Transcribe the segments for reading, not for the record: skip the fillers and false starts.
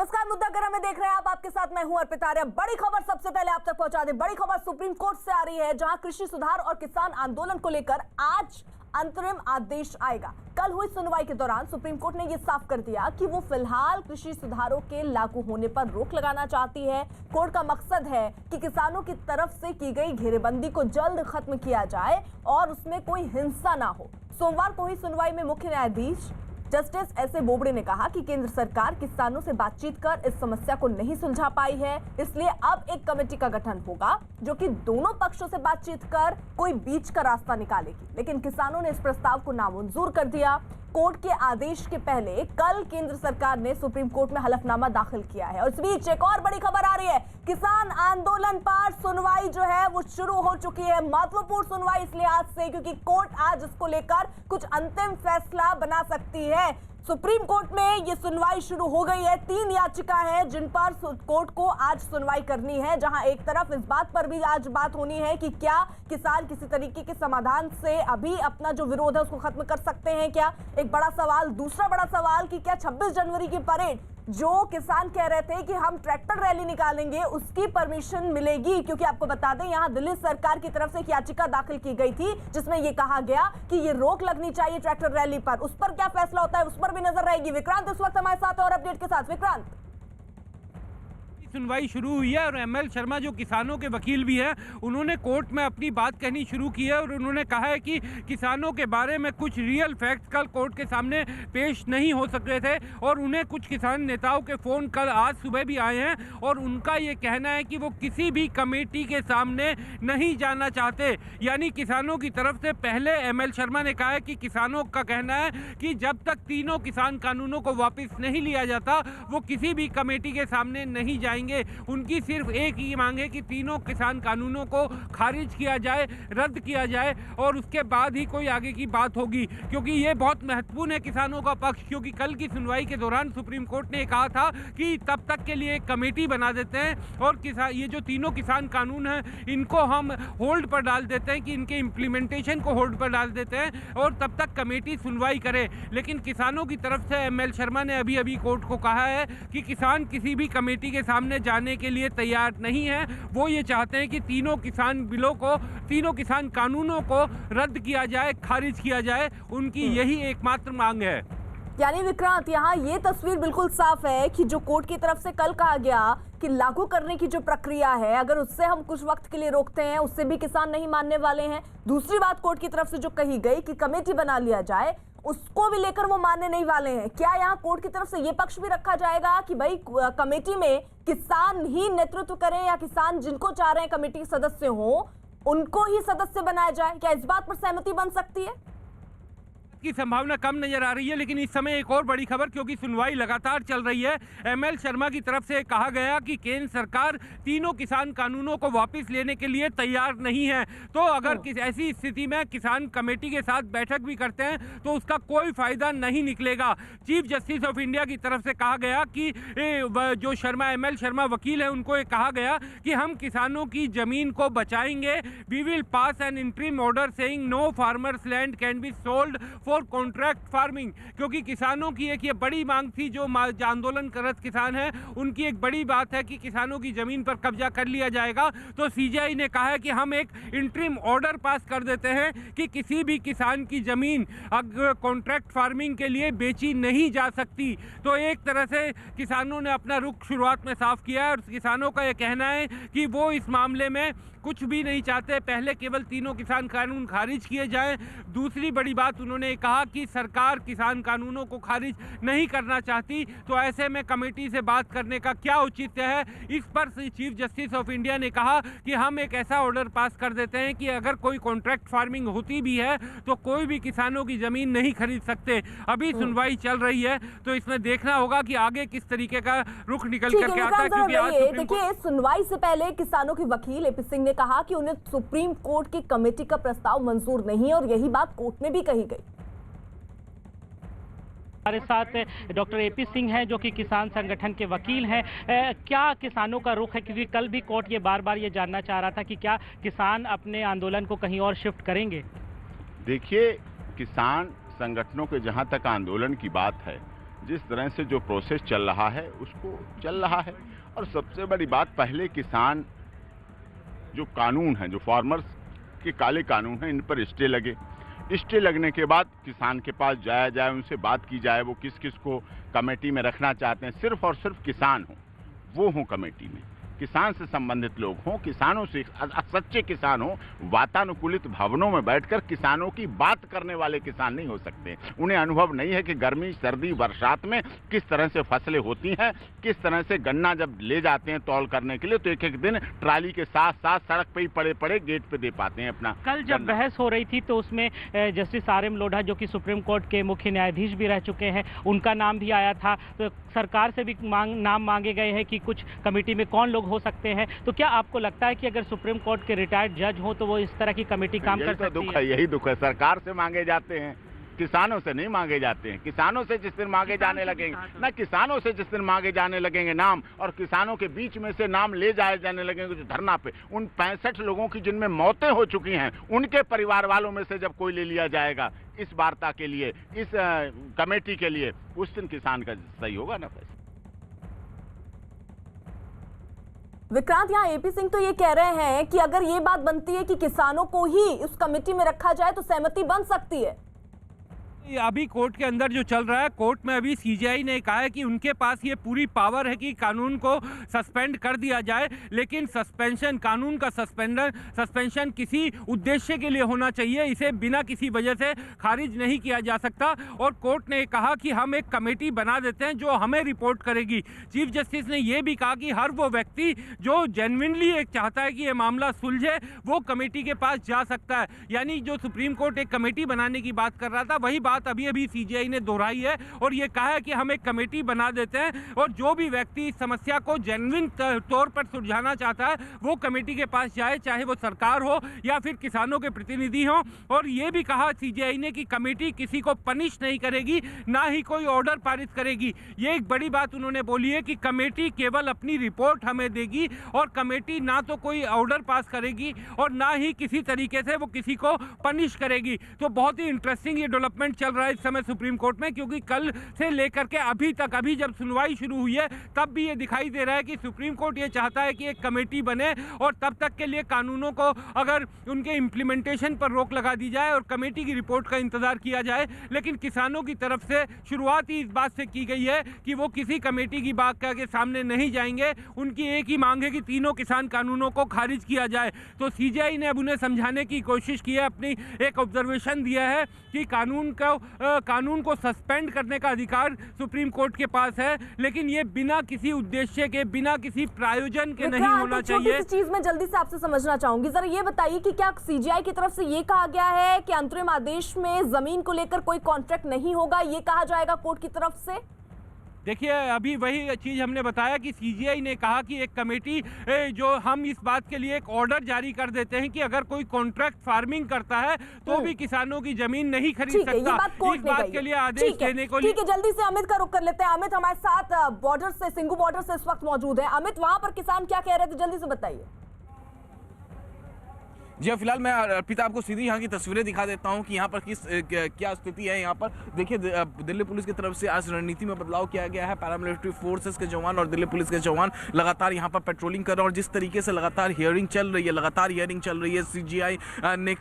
नमस्कार, मुद्दा गरम में देख रहे हैं आप। आपके साथ मैं हूं अर्पिता आर्य। बड़ी खबर सबसे पहले आप तक पहुंचा दें। बड़ी खबर सुप्रीम कोर्ट से आ रही है, जहां कृषि सुधार और किसान आंदोलन को लेकर आज अंतरिम आदेश आएगा। कल हुई सुनवाई के दौरान सुप्रीम कोर्ट ने यह साफ कर दिया कि वो फिलहाल कृषि सुधारों के लागू होने पर रोक लगाना चाहती है। कोर्ट का मकसद है कि किसानों की तरफ से की गई घेरेबंदी को जल्द खत्म किया जाए और उसमें कोई हिंसा ना हो। सोमवार को हुई सुनवाई में मुख्य न्यायाधीश जस्टिस एस ए बोबड़े ने कहा कि केंद्र सरकार किसानों से बातचीत कर इस समस्या को नहीं सुलझा पाई है, इसलिए अब एक कमेटी का गठन होगा जो कि दोनों पक्षों से बातचीत कर कोई बीच का रास्ता निकालेगी। लेकिन किसानों ने इस प्रस्ताव को नामंजूर कर दिया। कोर्ट के आदेश के पहले कल केंद्र सरकार ने सुप्रीम कोर्ट में हलफनामा दाखिल किया है। और इस बीच एक और बड़ी खबर आ रही है, किसान आंदोलन पर सुनवाई जो है वो शुरू हो चुकी है। महत्वपूर्ण सुनवाई इसलिए आज से क्योंकि कोर्ट आज इसको लेकर कुछ अंतिम फैसला बना सकती है। सुप्रीम कोर्ट में ये सुनवाई शुरू हो गई है। 3 याचिका है जिन पर कोर्ट को आज सुनवाई करनी है, जहां एक तरफ इस बात पर भी आज बात होनी है कि क्या किसान किसी तरीके के समाधान से अभी अपना जो विरोध है उसको खत्म कर सकते हैं क्या, एक बड़ा सवाल। दूसरा बड़ा सवाल कि क्या 26 जनवरी की परेड जो किसान कह रहे थे कि हम ट्रैक्टर रैली निकालेंगे उसकी परमिशन मिलेगी, क्योंकि आपको बता दें यहां दिल्ली सरकार की तरफ से एक याचिका दाखिल की गई थी जिसमें यह कहा गया कि ये रोक लगनी चाहिए ट्रैक्टर रैली पर। उस पर क्या फैसला होता है उस पर भी नजर रहेगी। विक्रांत इस वक्त हमारे साथ और अपडेट के साथ। विक्रांत, सुनवाई शुरू हुई है और एमएल शर्मा जो किसानों के वकील भी हैं, उन्होंने कोर्ट में अपनी बात कहनी शुरू की है और उन्होंने कहा है कि किसानों के बारे में कुछ रियल फैक्ट्स कल कोर्ट के सामने पेश नहीं हो सके थे और उन्हें कुछ किसान नेताओं के फ़ोन कल आज सुबह भी आए हैं और उनका ये कहना है कि वो किसी भी कमेटी के सामने नहीं जाना चाहते। यानी किसानों की तरफ से पहले एमएल शर्मा ने कहा है कि किसानों का कहना है कि जब तक तीनों किसान कानूनों को वापस नहीं लिया जाता वो किसी भी कमेटी के सामने नहीं जाएंगे। उनकी सिर्फ एक ही मांग है कि तीनों किसान कानूनों को खारिज किया जाए, रद्द किया जाए और उसके बाद ही कोई आगे की बात होगी, क्योंकि ये बहुत महत्वपूर्ण है किसानों का पक्ष। क्योंकि कल की सुनवाई के दौरान सुप्रीम कोर्ट ने कहा था कि तब तक के लिए एक कमेटी बना देते हैं और ये जो तीनों किसान कानून हैं इनको हम होल्ड पर डाल देते हैं, कि इनके इम्प्लीमेंटेशन को होल्ड पर डाल देते हैं और तब तक कमेटी सुनवाई करे। लेकिन किसानों की तरफ से एमएल शर्मा ने अभी अभी कोर्ट को कहा है कि किसान किसी भी कमेटी के सामने जाने के लिए तैयार नहीं है। वो ये चाहते हैं कि तीनों किसान बिलों को, तीनों किसान कानूनों को रद्द किया जाए, खारिज किया जाए। उनकी यही एकमात्र मांग है। यानी विक्रांत, यहाँ ये तस्वीर बिल्कुल साफ है कि जो कोर्ट की तरफ से कल कहा गया कि लागू करने की जो प्रक्रिया है, अगर उससे हम कुछ वक्त के लिए रोकते हैं उससे भी किसान नहीं मानने वाले हैं। दूसरी बात कोर्ट की तरफ से जो कही गई कि कमेटी बना लिया जाए, उसको भी लेकर वो मानने नहीं वाले हैं। क्या यहाँ कोर्ट की तरफ से ये पक्ष भी रखा जाएगा कि भाई कमेटी में किसान ही नेतृत्व करें या किसान जिनको चाह रहे हैं कमेटी के सदस्य हो उनको ही सदस्य बनाया जाए? क्या इस बात पर सहमति बन सकती है? की संभावना कम नजर आ रही है। लेकिन इस समय एक और बड़ी खबर, क्योंकि सुनवाई लगातार चल रही है, एमएल शर्मा की तरफ से कहा गया कि केंद्र सरकार तीनों किसान कानूनों को वापस लेने के लिए तैयार नहीं है। तो अगर ऐसी स्थिति में किसान कमेटी के साथ बैठक भी करते हैं तो उसका कोई फायदा नहीं निकलेगा। चीफ जस्टिस ऑफ इंडिया की तरफ से कहा गया कि जो एमएल शर्मा वकील है उनको ये कहा गया कि हम किसानों की जमीन को बचाएंगे। We will pass an interim order saying no farmers land can be sold for contract farming. क्योंकि किसानों की एक ये बड़ी मांग थी, जो आंदोलन करत किसान हैं उनकी एक बड़ी बात है कि किसानों की जमीन पर कब्जा कर लिया जाएगा। तो सीजेआई ने कहा है कि हम एक इंटरिम ऑर्डर पास कर देते हैं कि किसी भी किसान की जमीन कॉन्ट्रैक्ट फार्मिंग के लिए बेची नहीं जा सकती। तो एक तरह से किसानों ने अपना रुख शुरुआत में साफ किया है और किसानों का यह कहना है कि वो इस मामले में कुछ भी नहीं चाहते, पहले केवल तीनों किसान कानून खारिज किए जाएं। दूसरी बड़ी बात उन्होंने कहा कि सरकार किसान कानूनों को खारिज नहीं करना चाहती, तो ऐसे में कमेटी से बात करने का क्या औचित्य है। इस पर चीफ जस्टिस ऑफ इंडिया ने कहा कि हम एक ऐसा ऑर्डर पास कर देते हैं कि अगर कोई कॉन्ट्रैक्ट फार्मिंग होती भी है तो कोई भी किसानों की जमीन नहीं खरीद सकते। अभी सुनवाई चल रही है तो इसमें देखना होगा कि आगे किस तरीके का रुख निकल करके आता है। क्योंकि आज देखिए, सुनवाई से पहले किसानों के वकील एपी सिंह ने कहा कि उन्हें सुप्रीम कोर्ट की कमेटी का प्रस्ताव मंजूर नहीं है और यही बात कोर्ट में भी कही गई। हमारे साथ डॉक्टर एपी सिंह हैं जो कि किसान संगठन के वकील हैं। क्या किसानों का रुख है, क्योंकि कल भी कोर्ट ये बार बार ये जानना चाह रहा था कि क्या किसान अपने आंदोलन को कहीं और शिफ्ट करेंगे? देखिए, किसान संगठनों के जहां तक आंदोलन की बात है, जिस तरह से जो प्रोसेस चल रहा है उसको चल रहा है। और सबसे बड़ी बात, पहले किसान जो कानून है, जो फार्मर्स के काले कानून हैं, इन पर स्टे लगे। स्टे लगने के बाद किसान के पास जाया जाए, उनसे बात की जाए, वो किस किस को कमेटी में रखना चाहते हैं। सिर्फ और सिर्फ किसान हो, वो हों कमेटी में, किसान से संबंधित लोग हों, किसानों से सच्चे किसान हों, वातानुकूलित भवनों में बैठकर किसानों की बात करने वाले किसान नहीं हो सकते। उन्हें अनुभव नहीं है कि गर्मी, सर्दी, बरसात में किस तरह से फसलें होती हैं, किस तरह से गन्ना जब ले जाते हैं तौल करने के लिए तो एक एक दिन ट्राली के साथ साथ सड़क पे ही पड़े पड़े गेट पे दे पाते हैं अपना। कल जब बहस हो रही थी तो उसमें जस्टिस RM लोढ़ा, जो कि सुप्रीम कोर्ट के मुख्य न्यायाधीश भी रह चुके हैं, उनका नाम भी आया था। तो सरकार से भी नाम मांगे गए हैं कि कुछ कमेटी में कौन लोग हो सकते हैं। तो क्या आपको लगता है कि अगर सुप्रीम कोर्ट के रिटायर्ड जज हो तो वो इस तरह की कमेटी काम कर सकती है? यही दुख है, सरकार से मांगे जाते हैं, किसानों से नहीं मांगे जाते हैं। किसानों से जिस दिन मांगे जाने लगेंगे ना, किसानों से जिस दिन मांगे जाने लगेंगे नाम, और किसानों के बीच में से नाम ले जाए जाने लगेंगे जो धरना पे, उन 65 लोगों की जिनमें मौतें हो चुकी हैं, उनके परिवार वालों में से जब कोई ले लिया जाएगा इस वार्ता के लिए, इस कमेटी के लिए, उस दिन किसान का सही होगा ना पैसा। विक्रांत, यहाँ AP सिंह तो ये कह रहे हैं कि अगर ये बात बनती है कि किसानों को ही उस कमेटी में रखा जाए तो सहमति बन सकती है। अभी कोर्ट के अंदर जो चल रहा है, कोर्ट में अभी CJI ने कहा है कि उनके पास ये पूरी पावर है कि कानून को सस्पेंड कर दिया जाए, लेकिन सस्पेंशन, कानून का सस्पेंशन किसी उद्देश्य के लिए होना चाहिए, इसे बिना किसी वजह से खारिज नहीं किया जा सकता। और कोर्ट ने कहा कि हम एक कमेटी बना देते हैं जो हमें रिपोर्ट करेगी। चीफ जस्टिस ने यह भी कहा कि हर वो व्यक्ति जो जेन्युइनली एक चाहता है कि ये मामला सुलझे, वो कमेटी के पास जा सकता है। यानी जो सुप्रीम कोर्ट एक कमेटी बनाने की बात कर रहा था, वही बात अभी अभी CJI ने दोहराई है और ये कहा है कि हम एक कमेटी बना देते हैं और जो भी व्यक्ति इस समस्या को जेन्युइन तौर पर सुलझाना चाहता है वो कमेटी के पास जाए, चाहे वो सरकार हो या फिर किसानों के प्रतिनिधि हो। और ये भी कहा CJI ने कि कमेटी किसी को पनिश नहीं करेगी, ना ही कोई ऑर्डर पारित करेगी। ये एक बड़ी बात उन्होंने बोली है कि कमेटी केवल अपनी रिपोर्ट हमें देगी और कमेटी ना तो कोई ऑर्डर पास करेगी और ना ही किसी तरीके से वो किसी को पनिश करेगी। तो बहुत ही इंटरेस्टिंग ये डेवलपमेंट चल रहा है इस समय सुप्रीम कोर्ट में, क्योंकि कल से लेकर के अभी तक, अभी जब सुनवाई शुरू हुई है तब भी ये दिखाई दे रहा है कि सुप्रीम कोर्ट ये चाहता है कि एक कमेटी बने और तब तक के लिए कानूनों को अगर उनके इम्प्लीमेंटेशन पर रोक लगा दी जाए और कमेटी की रिपोर्ट का इंतजार किया जाए। लेकिन किसानों की तरफ से शुरुआत ही इस बात से की गई है कि वो किसी कमेटी की बात के सामने नहीं जाएंगे। उनकी एक ही मांग है कि तीनों किसान कानूनों को खारिज किया जाए। तो CJI ने अब उन्हें समझाने की कोशिश की है, अपनी एक ऑब्जर्वेशन दिया है कि कानून को सस्पेंड करने का अधिकार सुप्रीम कोर्ट के पास है, लेकिन ये बिना किसी उद्देश्य के, बिना किसी प्रायोजन के नहीं होना चाहिए। इस चीज में जल्दी से आपसे समझना चाहूंगी, जरा ये बताइए कि क्या CJI की तरफ से ये कहा गया है कि अंतरिम आदेश में जमीन को लेकर कोई कॉन्ट्रैक्ट नहीं होगा, ये कहा जाएगा कोर्ट की तरफ से? देखिए, अभी वही चीज़ हमने बताया कि CJI ने कहा कि एक कमेटी, जो हम इस बात के लिए एक ऑर्डर जारी कर देते हैं कि अगर कोई कॉन्ट्रैक्ट फार्मिंग करता है तो भी किसानों की जमीन नहीं खरीद सकता। इस बात के लिए आदेश देने को। ठीक है, जल्दी से अमित का रुख कर लेते हैं। अमित हमारे साथ बॉर्डर से, सिंगू बॉर्डर से इस वक्त मौजूद है। अमित, वहां पर किसान क्या कह रहे थे, जल्दी से बताइए। जी हाँ, फिलहाल मैं अर्पिता आपको सीधी यहाँ की तस्वीरें दिखा देता हूँ कि यहाँ पर क्या स्थिति है। यहाँ पर देखिए, दिल्ली पुलिस की तरफ से आज रणनीति में बदलाव किया गया है। पैरामिलिट्री फोर्सेस के जवान और दिल्ली पुलिस के जवान लगातार यहाँ पर पेट्रोलिंग कर रहे हैं और जिस तरीके से लगातार हियरिंग चल रही है, CJI ने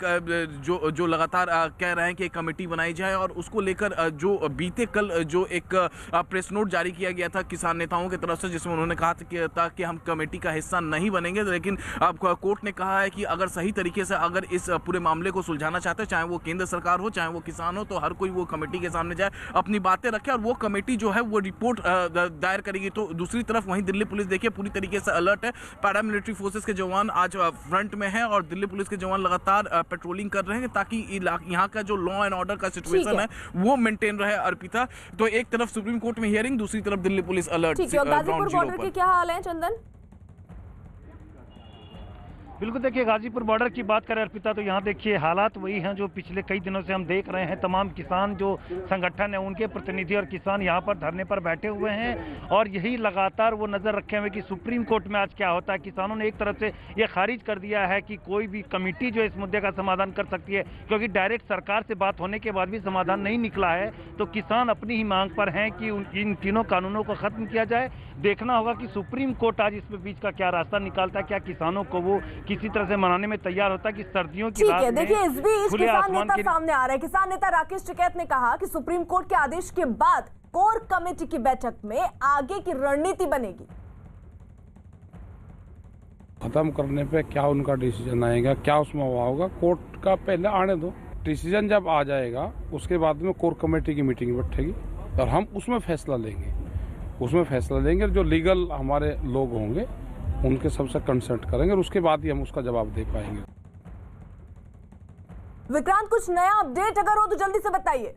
जो लगातार कह रहे हैं कि एक कमेटी बनाई जाए और उसको लेकर जो बीते कल जो एक प्रेस नोट जारी किया गया था किसान नेताओं की तरफ से, जिसमें उन्होंने कहा था कि हम कमेटी का हिस्सा नहीं बनेंगे। लेकिन अब कोर्ट ने कहा है कि अगर सही तरीके से अगर इस पूरे मामले को सुलझाना चाहते हैं, चाहे वो केंद्र सरकार हो चाहे वो किसान हो, तो हर कोई वो कमेटी के सामने जाए, अपनी बातें रखे और वो कमेटी जो है वो रिपोर्ट दायर करेगी। तो दूसरी तरफ वहीं दिल्ली पुलिस देखिए पूरी तरीके से अलर्ट है। पैरामिलिट्री फोर्सेस के जवान आज फ्रंट में है और दिल्ली पुलिस के जवान लगातार पेट्रोलिंग कर रहे हैं ताकि यहाँ का जो लॉ एंड ऑर्डर का सिचुएशन है वो मेंटेन रहे। अर्पिता, तो एक तरफ सुप्रीम कोर्ट में हियरिंग, दूसरी तरफ Delhi police alert. Ghazipur border के क्या हाल है, चंदन? बिल्कुल, देखिए गाजीपुर बॉर्डर की बात करें अर्पिता, तो यहाँ देखिए हालात वही हैं जो पिछले कई दिनों से हम देख रहे हैं। तमाम किसान जो संगठन है उनके प्रतिनिधि और किसान यहाँ पर धरने पर बैठे हुए हैं और यही लगातार वो नज़र रखे हुए कि सुप्रीम कोर्ट में आज क्या होता है। किसानों ने एक तरफ से ये खारिज कर दिया है कि कोई भी कमेटी जो इस मुद्दे का समाधान कर सकती है, क्योंकि डायरेक्ट सरकार से बात होने के बाद भी समाधान नहीं निकला है। तो किसान अपनी ही मांग पर हैं कि इन तीनों कानूनों को खत्म किया जाए। देखना होगा कि सुप्रीम कोर्ट आज इसमें बीच का क्या रास्ता निकालता है, क्या किसानों को वो किसी तरह से मनाने में तैयार होता है कि सर्दियों की रात में देखिए, इस बीच खुले किसान आसमान नेता के सामने आ रहे हैं। किसान नेता राकेश टिकैत ने कहा कि सुप्रीम कोर्ट के आदेश के बाद कोर कमेटी की बैठक में आगे की रणनीति बनेगी। खत्म करने पे क्या उनका डिसीजन आएगा, क्या उसमें हुआ होगा, कोर्ट का पहले आने दो। डिसीजन जब आ जाएगा उसके बाद में कोर कमेटी की मीटिंग बैठेगी और हम उसमें फैसला लेंगे। जो लीगल हमारे लोग होंगे उनके सबसे कंसल्ट करेंगे और उसके बाद ही हम उसका जवाब दे पाएंगे। विक्रांत, कुछ नया अपडेट अगर हो तो जल्दी से बताइए।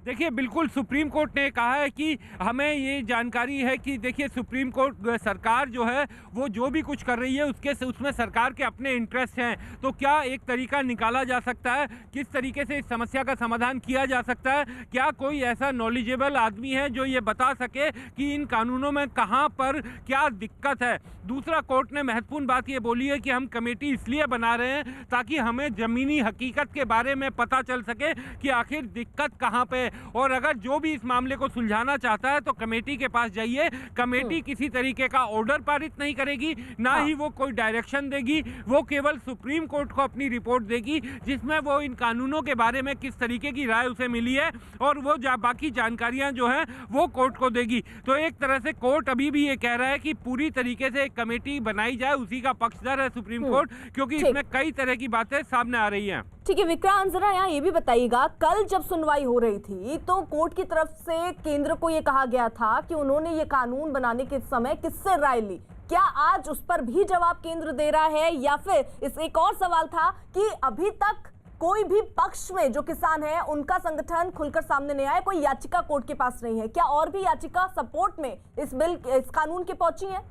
देखिए, बिल्कुल सुप्रीम कोर्ट ने कहा है कि हमें ये जानकारी है कि देखिए सुप्रीम कोर्ट सरकार जो है वो जो भी कुछ कर रही है उसमें सरकार के अपने इंटरेस्ट हैं। तो क्या एक तरीका निकाला जा सकता है, किस तरीके से इस समस्या का समाधान किया जा सकता है? क्या कोई ऐसा नॉलेजेबल आदमी है जो ये बता सके कि इन कानूनों में कहाँ पर क्या दिक्कत है? दूसरा, कोर्ट ने महत्वपूर्ण बात ये बोली है कि हम कमेटी इसलिए बना रहे हैं ताकि हमें ज़मीनी हकीकत के बारे में पता चल सके कि आखिर दिक्कत कहाँ पे, और अगर जो भी इस मामले को सुलझाना चाहता है तो कमेटी के पास जाइए। कमेटी किसी तरीके का ऑर्डर पारित नहीं करेगी, ना ही वो कोई डायरेक्शन देगी। वो केवल सुप्रीम कोर्ट को अपनी रिपोर्ट देगी जिसमें वो इन कानूनों के बारे में किस तरीके की राय उसे मिली है और वो बाकी जानकारियां जो हैं वो कोर्ट को देगी। तो एक तरह से कोर्ट अभी भी ये कह रहा है कि पूरी तरीके से एक कमेटी बनाई जाए, उसी का पक्षधर है सुप्रीम कोर्ट, क्योंकि इसमें कई तरह की बातें सामने आ रही हैं। ठीक है विक्रांत, जरा यहाँ ये भी बताइएगा, कल जब सुनवाई हो रही थी तो कोर्ट की तरफ से केंद्र को ये कहा गया था कि उन्होंने ये कानून बनाने के समय किससे राय ली। क्या आज उस पर भी जवाब केंद्र दे रहा है, या फिर इस एक और सवाल था कि अभी तक कोई भी पक्ष में जो किसान है उनका संगठन खुलकर सामने नहीं आया, कोई याचिका कोर्ट के पास नहीं है? क्या और भी याचिका सपोर्ट में इस कानून के पहुंची है?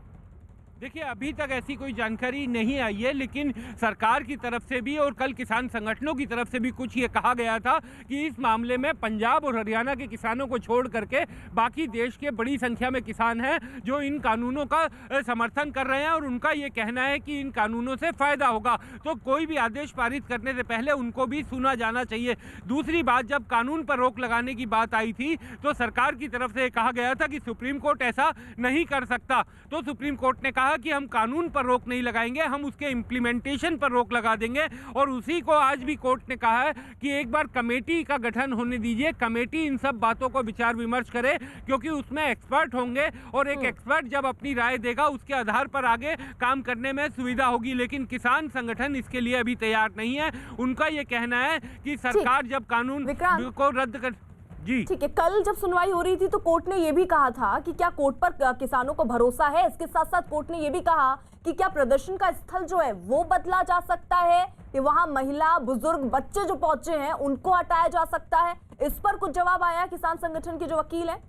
देखिए, अभी तक ऐसी कोई जानकारी नहीं आई है, लेकिन सरकार की तरफ से भी और कल किसान संगठनों की तरफ से भी कुछ ये कहा गया था कि इस मामले में पंजाब और हरियाणा के किसानों को छोड़ करके बाकी देश के बड़ी संख्या में किसान हैं जो इन कानूनों का समर्थन कर रहे हैं और उनका ये कहना है कि इन कानूनों से फायदा होगा। तो कोई भी आदेश पारित करने से पहले उनको भी सुना जाना चाहिए। दूसरी बात, जब कानून पर रोक लगाने की बात आई थी तो सरकार की तरफ से कहा गया था कि सुप्रीम कोर्ट ऐसा नहीं कर सकता। तो सुप्रीम कोर्ट ने कहा कि हम कानून पर रोक नहीं लगाएंगे, हम उसके इम्प्लीमेंटेशन पर रोक लगा देंगे। और उसी को आज भी कोर्ट ने कहा है कि एक बार कमेटी का गठन होने दीजिए, कमेटी इन सब बातों को विचार विमर्श करे, क्योंकि उसमें एक्सपर्ट होंगे और एक एक्सपर्ट जब अपनी राय देगा उसके आधार पर आगे काम करने में सुविधा होगी। लेकिन किसान संगठन इसके लिए अभी तैयार नहीं है। उनका यह कहना है कि सरकार जब कानून को रद्द कर जी ठीक है, कल जब सुनवाई हो रही थी तो कोर्ट ने यह भी कहा था कि क्या कोर्ट पर किसानों को भरोसा है। इसके साथ साथ कोर्ट ने यह भी कहा कि क्या प्रदर्शन का स्थल जो है वो बदला जा सकता है, कि वहां महिला, बुजुर्ग, बच्चे जो पहुंचे हैं उनको हटाया जा सकता है। इस पर कुछ जवाब आया किसान संगठन के जो वकील हैं?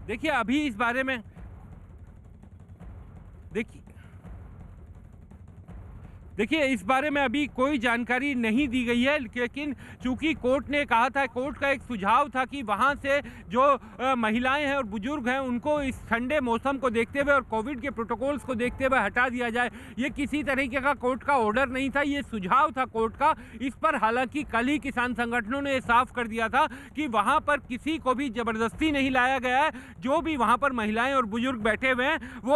देखिए, अभी इस बारे में देखिए इस बारे में अभी कोई जानकारी नहीं दी गई है, लेकिन चूंकि कोर्ट ने कहा था, कोर्ट का एक सुझाव था कि वहां से जो महिलाएं हैं और बुजुर्ग हैं उनको इस ठंडे मौसम को देखते हुए और कोविड के प्रोटोकॉल्स को देखते हुए हटा दिया जाए। ये किसी तरीके का कोर्ट का ऑर्डर नहीं था, ये सुझाव था कोर्ट का। इस पर हालांकि कल ही किसान संगठनों ने साफ कर दिया था कि वहां पर किसी को भी जबरदस्ती नहीं लाया गया है। जो भी वहां पर महिलाएं और बुजुर्ग बैठे हुए हैं वो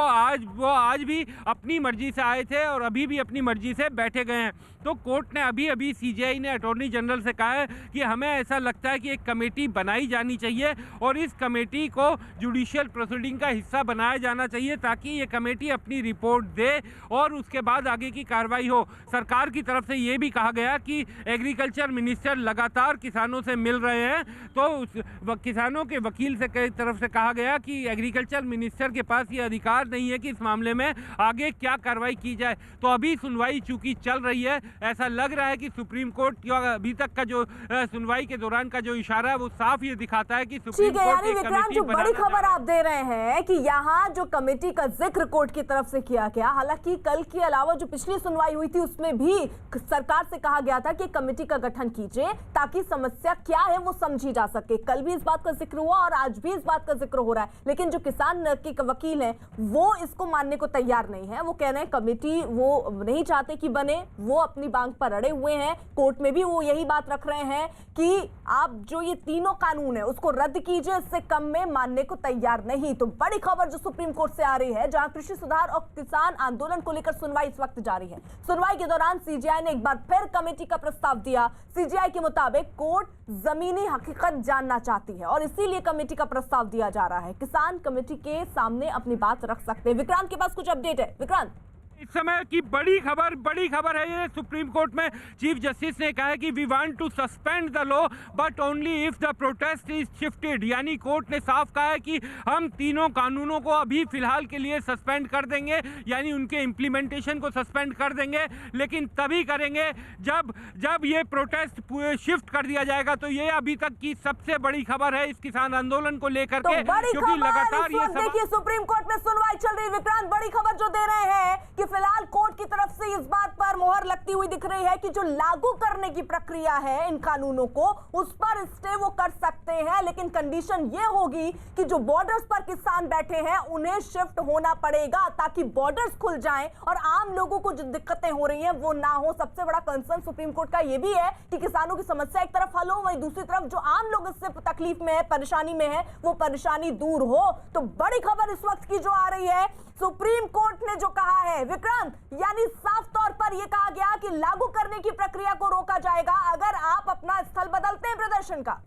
आज भी अपनी मर्जी से आए थे और अभी भी अपनी मर्जी से बैठे गए हैं। तो कोर्ट ने अभी सीजेआई ने अटॉर्नी जनरल से कहा है कि हमें ऐसा लगता है कि एक कमेटी बनाई जानी चाहिए और इस कमेटी को जुडिशियल प्रोसीडिंग का हिस्सा बनाया जाना चाहिए, ताकि ये कमेटी अपनी रिपोर्ट दे और उसके बाद आगे की कार्रवाई हो। सरकार की तरफ से ये भी कहा गया कि एग्रीकल्चर मिनिस्टर लगातार किसानों से मिल रहे हैं, तो किसानों के वकील से तरफ से कहा गया कि एग्रीकल्चर मिनिस्टर के पास ये अधिकार नहीं है कि इस मामले में आगे क्या कार्रवाई की जाए। तो अभी सुनवाई सुनवाई चूंकि चल रही है, ऐसा लग रहा है कि सुप्रीम कोर्ट की अभी तक का जो सुनवाई के दौरान का जो इशारा है वो साफ ये दिखाता है कि सुप्रीम कोर्ट यानी विक्रांत, जो बड़ी खबर आप दे रहे हैं कि यहाँ जो कमेटी का जिक्र कोर्ट की तरफ से किया गया, हालांकि कल के अलावा जो पिछली सुनवाई हुई थी उसमें भी सरकार से कहा गया था कि कमेटी का गठन कीजिए ताकि समस्या क्या है वो समझी जा सके। कल भी इस बात का जिक्र हुआ और आज भी इस बात का जिक्र हो रहा है, लेकिन जो किसान के वकील हैं वो इसको मानने को तैयार नहीं है। वो कह रहे हैं कमेटी वो नहीं चाहते कि बने, वो अपनी मांग पर अड़े हुए हैं। कोर्ट में भी वो यही बात रख रहे हैं कि आप जो ये तीनों कानून है उसको रद्द कीजिए, इससे कम में मानने को तैयार नहीं। तो बड़ी खबर जो सुप्रीम कोर्ट से आ रही है, जहां कृषि सुधार और किसान आंदोलन को लेकर सुनवाई इस वक्त जारी है। सुनवाई के दौरान सीजेआई ने एक बार फिर कमेटी का प्रस्ताव दिया। सीजेआई के मुताबिक कोर्ट जमीनी हकीकत जानना चाहती है और इसीलिए कमेटी का प्रस्ताव दिया जा रहा है। किसान कमेटी के सामने अपनी बात रख सकते हैं। विक्रांत के पास कुछ अपडेट है। विक्रांत, इस समय की बड़ी खबर है ये। सुप्रीम कोर्ट में चीफ जस्टिस ने कहा है कि we want to suspend the law but only if the protest is shifted. यानी कोर्ट ने साफ कहा है कि हम तीनों कानूनों को अभी फिलहाल के लिए सस्पेंड कर देंगे, यानी उनके इम्प्लीमेंटेशन को सस्पेंड कर देंगे, लेकिन तभी करेंगे जब ये प्रोटेस्ट शिफ्ट कर दिया जाएगा। तो ये अभी तक की सबसे बड़ी खबर है इस किसान आंदोलन को लेकर के, क्योंकि लगातार ये देखिए सुप्रीम कोर्ट में सुनवाई चल रही है। विक्रांत, बड़ी खबर जो दे रहे हैं कि फिलहाल कोर्ट की तरफ से इस बात पर मोहर लगती हुई दिख रही है कि जो लागू करने की प्रक्रिया है इन कानूनों को, उस पर स्टे वो कर सकते हैं, लेकिन कंडीशन ये होगी कि जो बॉर्डर्स पर किसान बैठे हैं उन्हें शिफ्ट होना पड़ेगा ताकि बॉर्डर्स खुल जाएं और आम लोगों को जो दिक्कतें हो रही हैं वो ना हो। सबसे बड़ा कंसर्न सुप्रीम कोर्ट का ये भी है कि किसानों की समस्या एक तरफ हल हो, वहीं दूसरी तरफ जो आम लोग इससे तकलीफ में है, परेशानी में है, वो परेशानी दूर हो। तो बड़ी खबर इस वक्त की जो आ रही है, सुप्रीम कोर्ट ने जो कहा है विक्रांत, यानी साफ तौर पर यह कहा गया कि लागू करने की प्रक्रिया को रोका जाएगा अगर आप अपना स्थल बदलते हैं प्रदर्शन का।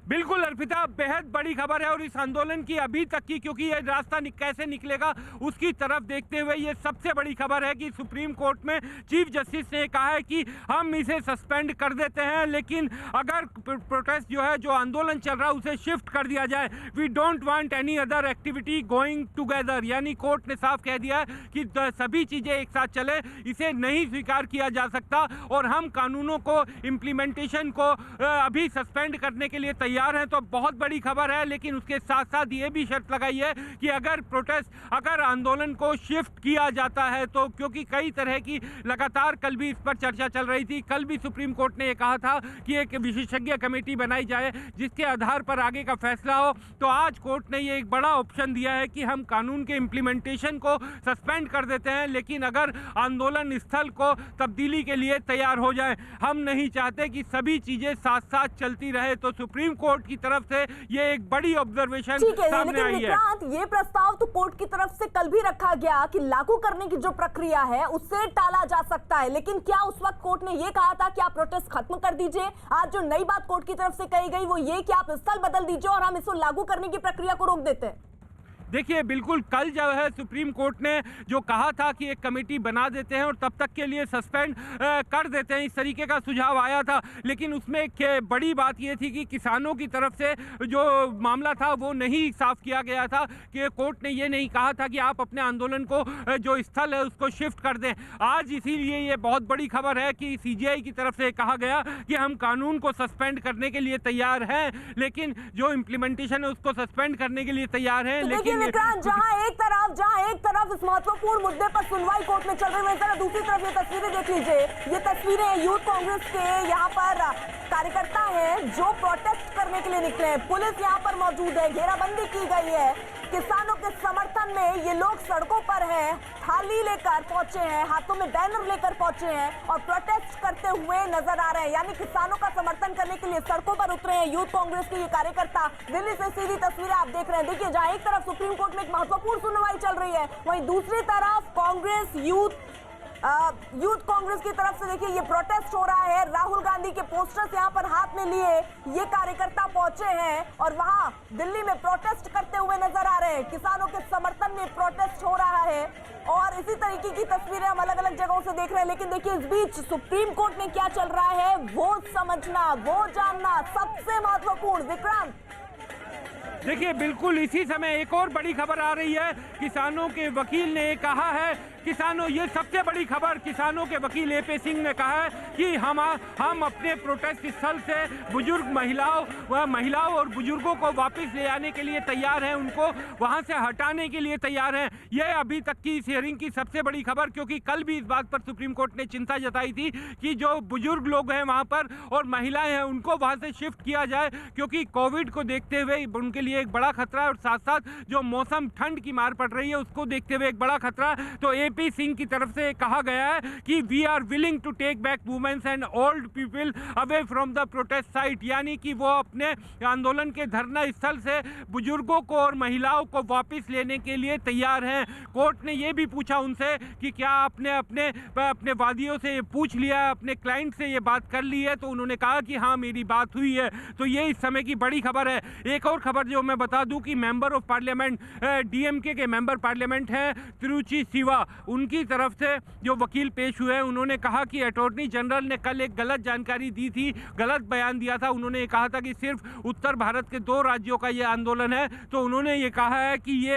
बिल्कुल अर्पिता, बेहद बड़ी खबर है और इस आंदोलन की अभी तक की, क्योंकि ये रास्ता कैसे निकलेगा उसकी तरफ देखते हुए ये सबसे बड़ी खबर है कि सुप्रीम कोर्ट में चीफ जस्टिस ने कहा है कि हम इसे सस्पेंड कर देते हैं, लेकिन अगर प्रोटेस्ट जो है, जो आंदोलन चल रहा है उसे शिफ्ट कर दिया जाए। We don't want any other activity going together. यानी कोर्ट ने साफ कह दिया है कि सभी चीजें एक साथ चले, इसे नहीं स्वीकार किया जा सकता और हम कानूनों को, इम्प्लीमेंटेशन को अभी सस्पेंड करने के लिए तैयार हैं। तो बहुत बड़ी खबर है, लेकिन उसके साथ साथ ये भी शर्त लगाई है कि अगर आंदोलन को शिफ्ट किया जाता है तो, क्योंकि कई तरह की लगातार कल भी इस पर चर्चा चल रही थी। कल भी सुप्रीम कोर्ट ने ये कहा था कि एक विशेषज्ञ कमेटी बनाई जाए जिसके आधार पर आगे का फैसला हो। तो आज कोर्ट ने ये एक बड़ा ऑप्शन दिया है कि हम कानून के इम्प्लीमेंटेशन को सस्पेंड कर देते हैं, लेकिन अगर आंदोलन स्थल को तब्दीली के लिए तैयार हो जाए। हम नहीं चाहते कि सभी चीजें साथ साथ चलती रहे। तो सुप्रीम कोर्ट की तरफ से ये एक बड़ी ऑब्जर्वेशन सामने आई है। ये प्रस्ताव तो कोर्ट की तरफ से कल भी रखा गया कि लागू करने की जो प्रक्रिया है उससे टाला जा सकता है, लेकिन क्या उस वक्त कोर्ट ने ये कहा था कि आप प्रोटेस्ट खत्म कर दीजिए? आज जो नई बात कोर्ट की तरफ से कही गई वो ये कि आप स्थल बदल दीजिए और हम इसको लागू करने की प्रक्रिया को रोक देते हैं। देखिए, बिल्कुल कल जो है सुप्रीम कोर्ट ने जो कहा था कि एक कमेटी बना देते हैं और तब तक के लिए सस्पेंड कर देते हैं, इस तरीके का सुझाव आया था। लेकिन उसमें एक बड़ी बात ये थी कि किसानों की तरफ से जो मामला था वो नहीं साफ किया गया था, कि कोर्ट ने ये नहीं कहा था कि आप अपने आंदोलन को जो स्थल है उसको शिफ्ट कर दें। आज इसीलिए ये बहुत बड़ी खबर है कि सीजेआई की तरफ से कहा गया कि हम कानून को सस्पेंड करने के लिए तैयार हैं, लेकिन जो इम्प्लीमेंटेशन है उसको सस्पेंड करने के लिए तैयार हैं। लेकिन विक्रांत, जहां एक तरफ इस महत्वपूर्ण मुद्दे पर सुनवाई कोर्ट में चल रही है, दूसरी तरफ ये तस्वीरें देख लीजिए। ये तस्वीरें यूथ कांग्रेस के यहाँ पर कार्यकर्ता हैं जो प्रोटेस्ट करने के लिए निकले हैं। पुलिस यहाँ पर मौजूद है, घेराबंदी की गई है। किसानों के समर्थन में ये लोग सड़कों पर हैं, थाली लेकर पहुंचे हैं, हाथों में बैनर लेकर पहुंचे हैं और प्रोटेस्ट करते हुए नजर आ रहे हैं। यानी किसानों का समर्थन करने के लिए सड़कों पर उतरे हैं यूथ कांग्रेस के ये कार्यकर्ता। दिल्ली से सीधी तस्वीरें आप देख रहे हैं। देखिए, जहां एक तरफ सुप्रीम कोर्ट में एक महत्वपूर्ण सुनवाई चल रही है, वहीं दूसरी तरफ कांग्रेस यूथ कांग्रेस की तरफ से देखिए ये प्रोटेस्ट हो रहा है। राहुल गांधी के पोस्टर्स यहाँ पर हाथ में लिए ये कार्यकर्ता पहुंचे हैं और वहां दिल्ली में प्रोटेस्ट करते हुए नजर आ रहे हैं। किसानों के समर्थन में प्रोटेस्ट हो रहा है और इसी तरीके की तस्वीरें हम अलग अलग जगहों से देख रहे हैं। लेकिन देखिए, इस बीच सुप्रीम कोर्ट में क्या चल रहा है वो समझना, वो जानना सबसे महत्वपूर्ण। विक्रांत, देखिए बिल्कुल इसी समय एक और बड़ी खबर आ रही है। किसानों के वकील ने कहा है, ये सबसे बड़ी खबर, किसानों के वकील AP सिंह ने कहा है कि हम अपने प्रोटेस्ट स्थल से बुजुर्ग महिलाओं और बुजुर्गों को वापस ले आने के लिए तैयार हैं, उनको वहां से हटाने के लिए तैयार हैं। यह अभी तक की इस हियरिंग की सबसे बड़ी खबर, क्योंकि कल भी इस बात पर सुप्रीम कोर्ट ने चिंता जताई थी कि जो बुजुर्ग लोग हैं वहां पर और महिलाएं हैं उनको वहां से शिफ्ट किया जाए, क्योंकि कोविड को देखते हुए उनके लिए एक बड़ा खतरा है और साथ साथ जो मौसम ठंड की मार पड़ रही है उसको देखते हुए एक बड़ा खतरा। तो AP सिंह की तरफ से कहा गया है कि we are willing to take back womens and old people away from the protest site, यानी कि वो अपने आंदोलन के धरना स्थल से बुजुर्गों को और महिलाओं को वापस लेने के लिए तैयार हैं। कोर्ट ने ये भी पूछा उनसे कि क्या आपने अपने वादियों से ये पूछ लिया, अपने क्लाइंट से ये बात कर ली है, तो उन्होंने कहा कि हाँ मेरी बात हुई है। तो ये इस समय की बड़ी खबर है। एक और खबर जो मैं बता दूं कि मेंबर ऑफ पार्लियामेंट DMK के मेंबर पार्लियामेंट हैं तिरुचि सिवा, उनकी तरफ से जो वकील पेश हुए हैं उन्होंने कहा कि अटॉर्नी जनरल ने कल एक गलत जानकारी दी थी, गलत बयान दिया था। उन्होंने कहा था कि सिर्फ उत्तर भारत के 2 राज्यों का ये आंदोलन है, तो उन्होंने ये कहा है कि ये